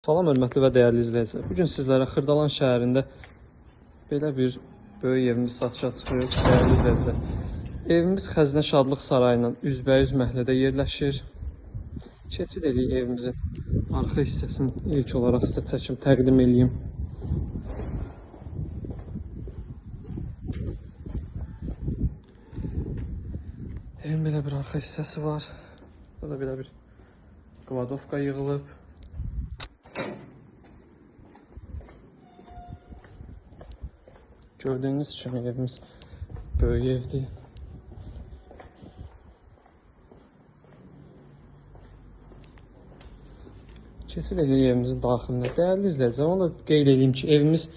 Salam hörmətli və dəyərli izləyicilər. Bugün sizlərə Xırdalan şəhərində belə bir böyük evimiz satışa çıxır. Dəyərli izləyicilər, evimiz Xəzinə Şadlıq Sarayı ilə üzbəyüz məhəllədə yerləşir. Keçid edək evimizin arxa hissəsini ilk olaraq sizə çəkim təqdim edeyim. Evin belə bir arxa hissəsi var. Burada belə bir kladovka yığılıb. Gördüğünüz kimi evimiz böyük evdir. Keçid edək evimizin daxilində. Dəyərli izləyicilər, onu da qeyd edeyim ki, evimiz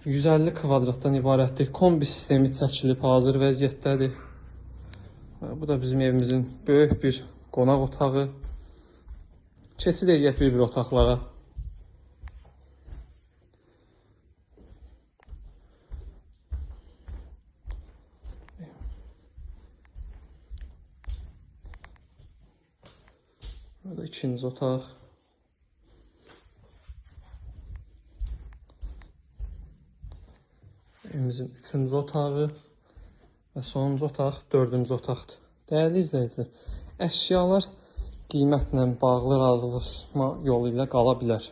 150 kvadratdan ibarətdir. Kombi sistemi çəkilib hazır vəziyyətdədir. Bu da bizim evimizin böyük bir qonaq otağı. Keçid edək bir otaqlara. Burada ikinci otaq. Evimizin üçüncü otağı və sonuncu otaq dördüncü otaqdır. Dəyərli izləyicilər, əşyalar qiymətlə bağlı razılaşma yolu ilə qala bilər.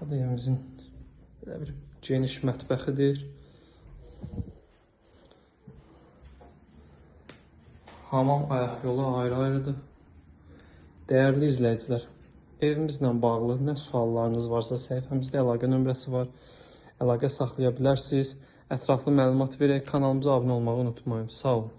Bu da evimizin belə bir geniş mətbəxidir. Hamam ayaq yolu ayrı-ayrıdır. Dəyərli izləyicilər, evimizlə bağlı nə suallarınız varsa səhifəmizdə əlaqə nömrəsi var. Əlaqə saxlaya bilərsiniz. Ətraflı məlumat verək, kanalımıza abunə olmağı unutmayın. Sağ olun.